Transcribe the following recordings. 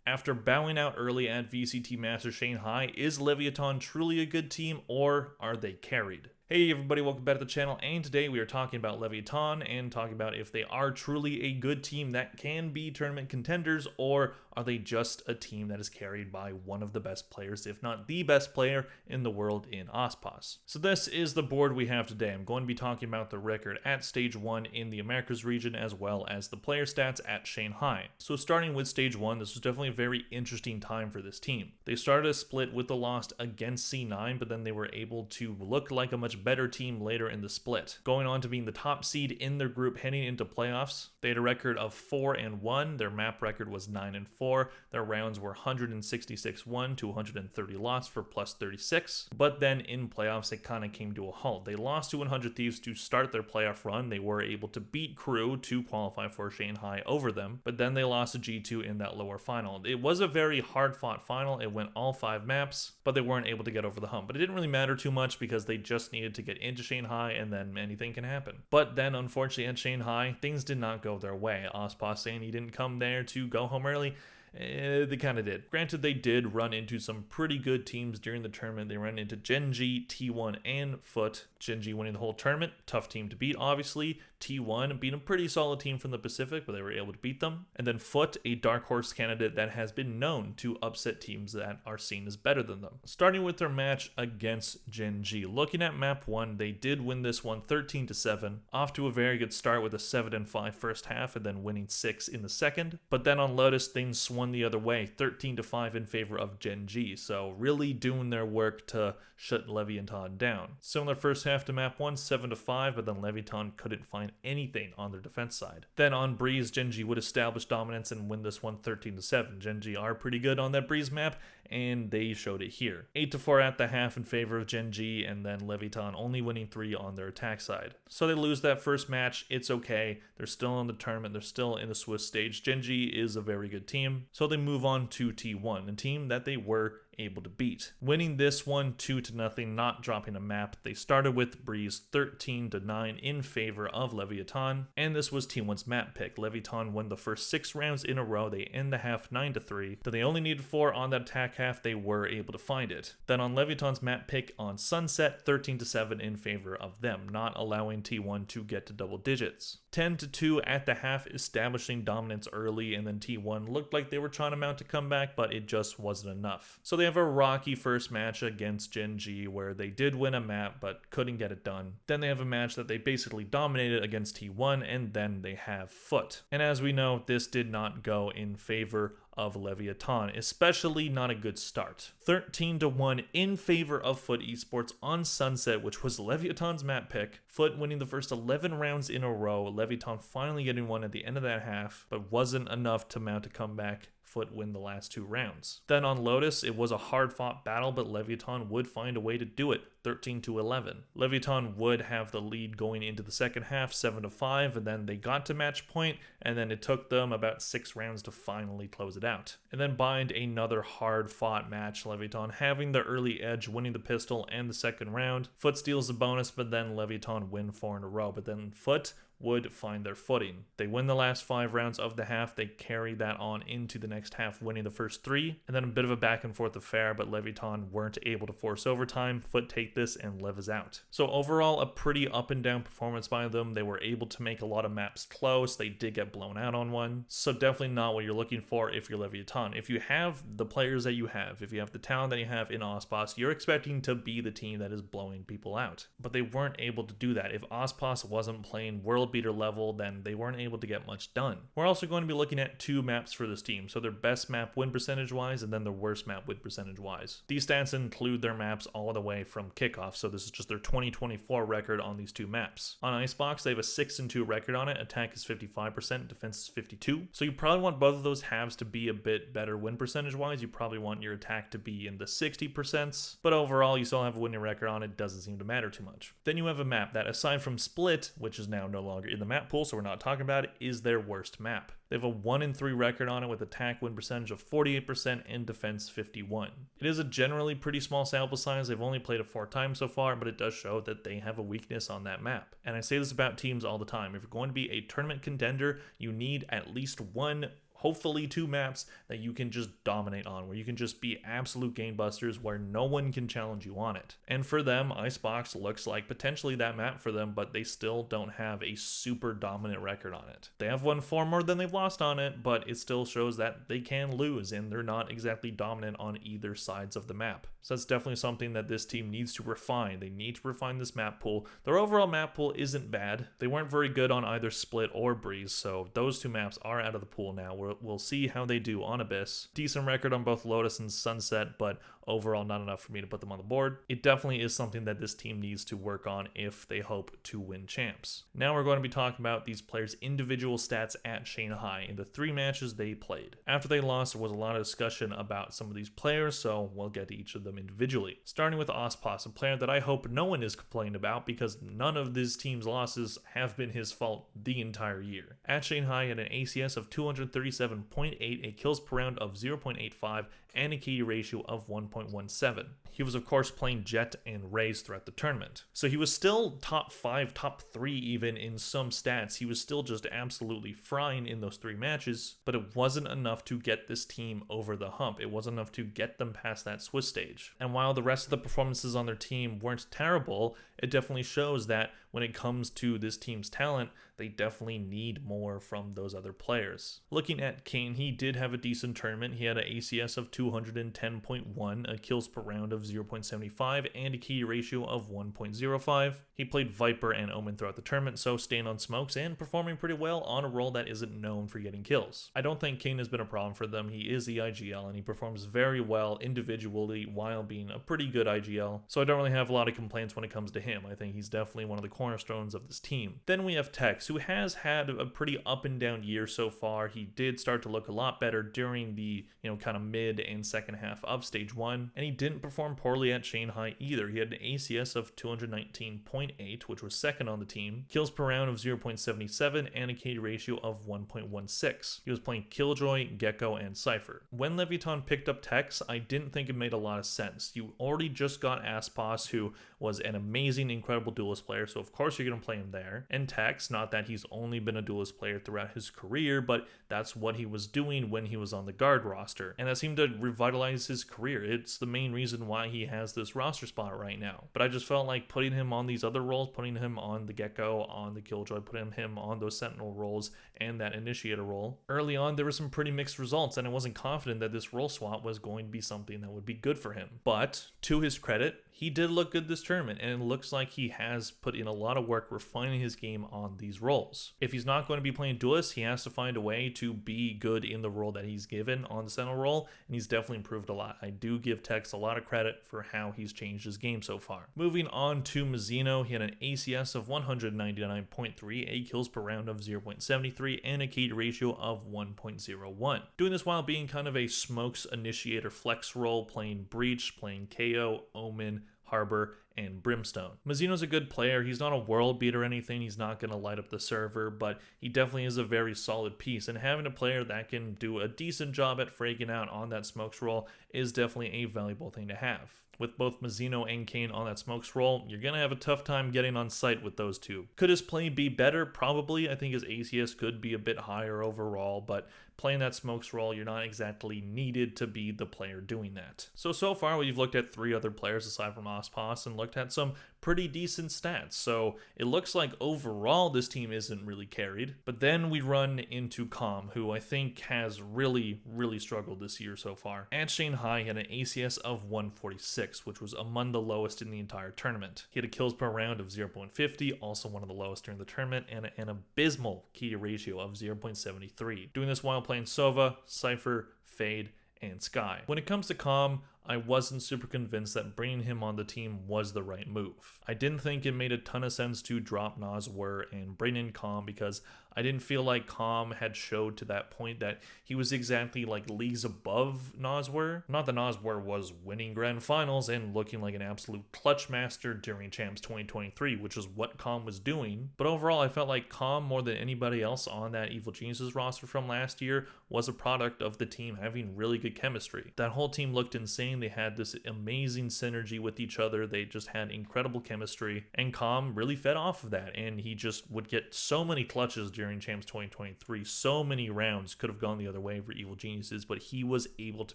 After bowing out early at VCT Masters Shanghai, is Leviatan truly a good team, or are they carried? Hey everybody, welcome back to the channel, and today we are talking about Leviatan and talking about if they are truly a good team that can be tournament contenders, or are they just a team that is carried by one of the best players, if not the best player in the world in Aspas. So this is the board we have today. I'm going to be talking about the record at Stage 1 in the Americas region, as well as the player stats at Shanghai. So starting with Stage 1, this was definitely a very interesting time for this team. They started a split with the loss against C9, but then they were able to look like a much better team later in the split, going on to being the top seed in their group heading into playoffs. They had a record of 4-1. Their map record was 9-4. Their rounds were 166 won to 130 lost for plus 36. But then in playoffs, it kind of came to a halt. They lost to 100 Thieves to start their playoff run. They were able to beat Crew to qualify for Shanghai over them, but then they lost to G2 in that lower final. It was a very hard-fought final. It went all 5 maps, but they weren't able to get over the hump. But it didn't really matter too much because they just needed to get into Shanghai, and then anything can happen. But then, unfortunately, at Shanghai, things did not go their way. Aspas saying he didn't come there to go home early. They kind of did. Granted, they did run into some pretty good teams during the tournament. They ran into Gen.G, T1, and Foot. Gen.G winning the whole tournament. Tough team to beat, obviously. T1 beat a pretty solid team from the Pacific, but they were able to beat them. And then Foot, a dark horse candidate that has been known to upset teams that are seen as better than them. Starting with their match against Gen.G. Looking at map 1, they did win this one 13-7. Off to a very good start with a 7-5 first half and then winning 6 in the second. But then on Lotus, things swung the other way, 13-5 in favor of Gen.G. So really doing their work to shut Leviatan down. Similar first half to map 1, 7-5, but then Leviatan couldn't find anything on their defense side. Then on Breeze, Gen.G would establish dominance and win this one 13-7. Gen.G are pretty good on that Breeze map, and they showed it here. 8-4 at the half in favor of Gen.G, and then Leviatan only winning 3 on their attack side. So they lose that first match. It's okay. They're still in the tournament. They're still in the Swiss stage. Gen.G is a very good team. So they move on to T1, a team that they were able to beat, winning this one 2-0, not dropping a map. They started with Breeze 13-9 in favor of Leviatan, and this was T1's map pick. Leviatan won the first 6 rounds in a row. They end the half 9-3. Then they only needed 4 on that attack half. They were able to find it. Then on Leviatan's map pick on Sunset, 13-7 in favor of them, not allowing T1 to get to double digits. 10-2 at the half, establishing dominance early, and then T1 looked like they were trying to mount a comeback, but it just wasn't enough. So they have a rocky first match against Gen.G where they did win a map but couldn't get it done. Then they have a match that they basically dominated against T1, and then they have Foot. And as we know, this did not go in favor of Leviatan, especially not a good start. 13-1 in favor of Foot Esports on Sunset, which was Leviatan's map pick. Foot winning the first 11 rounds in a row. Leviatan finally getting one at the end of that half, but wasn't enough to mount a comeback. Foot win the last 2 rounds. Then on Lotus, it was a hard-fought battle, but Leviatan would find a way to do it, 13-11. Leviatan would have the lead going into the second half, 7-5, and then they got to match point, and then it took them about 6 rounds to finally close it out. And then bind another hard-fought match, Leviatan having the early edge, winning the pistol and the second round. Foot steals the bonus, but then Leviatan win 4 in a row, but then Foot would find their footing. They win the last 5 rounds of the half. They carry that on into the next half, winning the first 3, and then a bit of a back and forth affair, but Leviatan weren't able to force overtime. Foot take this, and Lev is out. So overall, a pretty up and down performance by them. They were able to make a lot of maps close. They did get blown out on one, so definitely not what you're looking for if you're Leviatan. If you have the players that you have, if you have the talent that you have in Aspas, you're expecting to be the team that is blowing people out, but they weren't able to do that. If Aspas wasn't playing world beater level, then they weren't able to get much done. We're also going to be looking at 2 maps for this team, so their best map win percentage wise and then their worst map win percentage wise. These stats include their maps all the way from kickoff, so this is just their 2024 record on these 2 maps. On Icebox, they have a 6-2 record on it. Attack is 55%, defense is 52. So you probably want both of those halves to be a bit better win percentage wise. You probably want your attack to be in the 60%, but overall you still have a winning record on it. Doesn't seem to matter too much. Then you have a map that, aside from Split, which is now no longer in the map pool, so we're not talking about it, is their worst map. They have a 1-3 record on it with attack win percentage of 48% and defense 51. It is a generally pretty small sample size. They've only played it 4 times so far, but it does show that they have a weakness on that map. And I say this about teams all the time. If you're going to be a tournament contender, you need at least one hopefully 2 maps that you can just dominate on, where you can just be absolute game busters where no one can challenge you on it. And for them, Icebox looks like potentially that map for them, but they still don't have a super dominant record on it. They have won 4 more than they've lost on it, but it still shows that they can lose, and they're not exactly dominant on either sides of the map. So that's definitely something that this team needs to refine. They need to refine this map pool. Their overall map pool isn't bad. They weren't very good on either Split or Breeze, so those 2 maps are out of the pool now. We'll see how they do on Abyss. Decent record on both Lotus and Sunset, but overall not enough for me to put them on the board. It definitely is something that this team needs to work on if they hope to win champs. Now we're going to be talking about these players' individual stats at Shanghai in the 3 matches they played. After they lost, there was a lot of discussion about some of these players, so we'll get to each of them individually. Starting with Aspas, a player that I hope no one is complaining about because none of this team's losses have been his fault the entire year. At Shanghai, he had an ACS of 237.8, a kills per round of 0.85, and a KD ratio of 1.17. He was of course playing Jet and Raze throughout the tournament. So he was still top 5, top 3 even in some stats. He was still just absolutely frying in those 3 matches, but it wasn't enough to get this team over the hump. It wasn't enough to get them past that Swiss stage. And while the rest of the performances on their team weren't terrible, it definitely shows that when it comes to this team's talent, they definitely need more from those other players. Looking at Kane, he did have a decent tournament. He had an ACS of 210.1, a kills per round of 0.75, and a key ratio of 1.05. He played Viper and Omen throughout the tournament, so staying on smokes and performing pretty well on a role that isn't known for getting kills. I don't think Kane has been a problem for them. He is the IGL, and he performs very well individually while being a pretty good IGL, so I don't really have a lot of complaints when it comes to him. I think he's definitely one of the cornerstones of this team. Then we have Tex, who has had a pretty up and down year so far. He did start to look a lot better during the, kind of mid and second half of stage 1, and he didn't perform poorly at Shanghai either. He had an ACS of 219.8, which was second on the team, kills per round of 0.77, and a KD ratio of 1.16. He was playing Killjoy, Gecko, and Cypher. When Leviatan picked up Tex, I didn't think it made a lot of sense. You already just got Aspas, who was an amazing, incredible duelist player, so of course you're going to play him there. And Tex, not that he's only been a duelist player throughout his career, but that's what he was doing when he was on the guard roster, and that seemed to revitalize his career. It's the main reason why he has this roster spot right now. But I just felt like putting him on these other roles, putting him on the Gecko, on the Killjoy, putting him on those Sentinel roles and that Initiator role. Early on, there were some pretty mixed results, and I wasn't confident that this role swap was going to be something that would be good for him. But to his credit, he did look good this tournament, and it looks like he has put in a lot of work refining his game on these roles. If he's not going to be playing duelist, he has to find a way to be good in the role that he's given on the Sentinel role, and he's definitely improved a lot. I do give Tex a lot of credit for how he's changed his game so far. Moving on to Mazzino, he had an ACS of 199.3, a kills per round of 0.73, and a KD ratio of 1.01. Doing this while being kind of a smokes initiator flex role, playing Breach, playing KO, Omen, Harbor, and Brimstone. Mazzino's a good player. He's not a world beat or anything. He's not going to light up the server, but he definitely is a very solid piece, and having a player that can do a decent job at fragging out on that smokes role is definitely a valuable thing to have. With both Mazzino and Kane on that smokes role, you're going to have a tough time getting on site with those two. Could his play be better? Probably. I think his ACS could be a bit higher overall, but playing that smokes role, you're not exactly needed to be the player doing that. So far we've looked at 3 other players aside from Aspas and looked at some pretty decent stats. So it looks like overall this team isn't really carried. But then we run into Calm, who I think has really struggled this year so far. At Shanghai, he had an ACS of 146, which was among the lowest in the entire tournament. He had a kills per round of 0.50, also one of the lowest during the tournament, and an abysmal key ratio of 0.73. Doing this while playing Sova, Cypher, Fade, and Sky. When it comes to Calm, I wasn't super convinced that bringing him on the team was the right move. I didn't think it made a ton of sense to drop Nazwur and bring in Calm because I didn't feel like Calm had showed to that point that he was exactly like leagues above Nazwur. Not that Nazwur was winning grand finals and looking like an absolute clutch master during Champs 2023, which is what Calm was doing. But overall, I felt like Calm, more than anybody else on that Evil Geniuses roster from last year, was a product of the team having really good chemistry. That whole team looked insane. lane. They had this amazing synergy with each other. They just had incredible chemistry, and Calm really fed off of that, and he just would get so many clutches during Champs 2023. So many rounds could have gone the other way for Evil Geniuses, but he was able to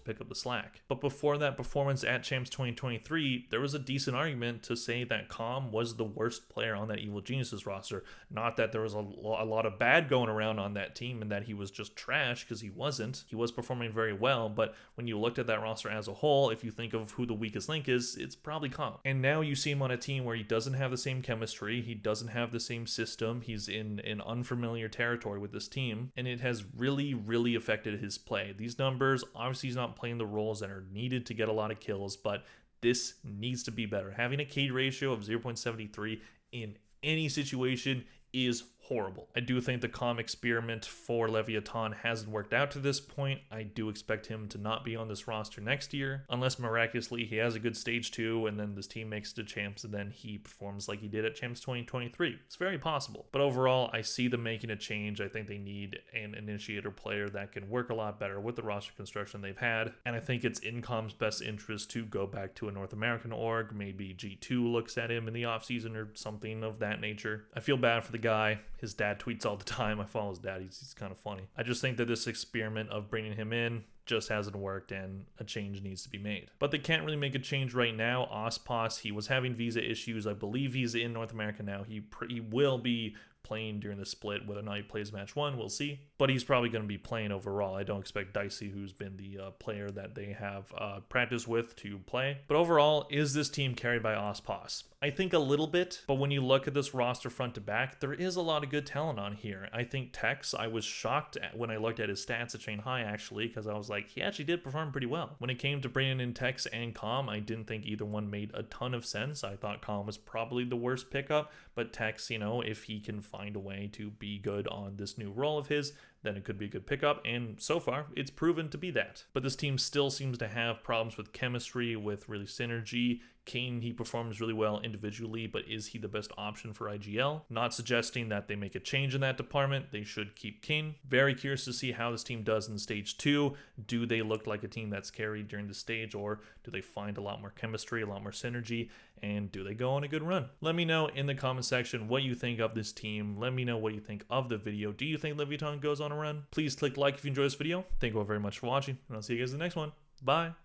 pick up the slack. But before that performance at Champs 2023, there was a decent argument to say that Calm was the worst player on that Evil Geniuses roster. Not that there was a lot of bad going around on that team and that he was just trash, because he wasn't. He was performing very well, but when you looked at that roster as a whole, if you think of who the weakest link is, it's probably Calm. And now you see him on a team where he doesn't have the same chemistry, he doesn't have the same system, he's in an unfamiliar territory with this team, and it has really affected his play. These numbers, obviously he's not playing the roles that are needed to get a lot of kills, but this needs to be better. Having a KD ratio of 0.73 in any situation is horrible. I do think the Calm experiment for Leviatan hasn't worked out to this point. I do expect him to not be on this roster next year, unless miraculously he has a good stage 2 and then this team makes it to Champs and then he performs like he did at Champs 2023. It's very possible. But overall, I see them making a change. I think they need an initiator player that can work a lot better with the roster construction they've had, and I think it's in Calm's best interest to go back to a North American org. Maybe G2 looks at him in the offseason or something of that nature. I feel bad for the guy. His dad tweets all the time. I follow his dad. He's kind of funny. I just think that this experiment of bringing him in just hasn't worked and a change needs to be made. But they can't really make a change right now. Aspas, he was having visa issues. I believe he's in North America now. He will be playing during the split. Whether or not he plays match 1, we'll see. But he's probably going to be playing overall. I don't expect Dicey, who's been the player that they have practiced with, to play. But overall, is this team carried by Aspas? I think a little bit, but when you look at this roster front to back, there is a lot of good talent on here. I think Tex, I was shocked when I looked at his stats at Shanghai, actually, because I was like, he actually did perform pretty well. When it came to bringing in Tex and Calm, I didn't think either one made a ton of sense. I thought Calm was probably the worst pickup, but Tex, you know, if he can find a way to be good on this new role of his, then it could be a good pickup, and so far, it's proven to be that. But this team still seems to have problems with chemistry, with really synergy. Kane, he performs really well individually, but is he the best option for IGL? Not suggesting that they make a change in that department. They should keep Kane. Very curious to see how this team does in stage 2. Do they look like a team that's carried during the stage, or do they find a lot more chemistry, a lot more synergy, and do they go on a good run? Let me know in the comment section what you think of this team. Let me know what you think of the video. Do you think Leviatan goes on a run? Please click like if you enjoyed this video. Thank you all very much for watching, and I'll see you guys in the next one. Bye.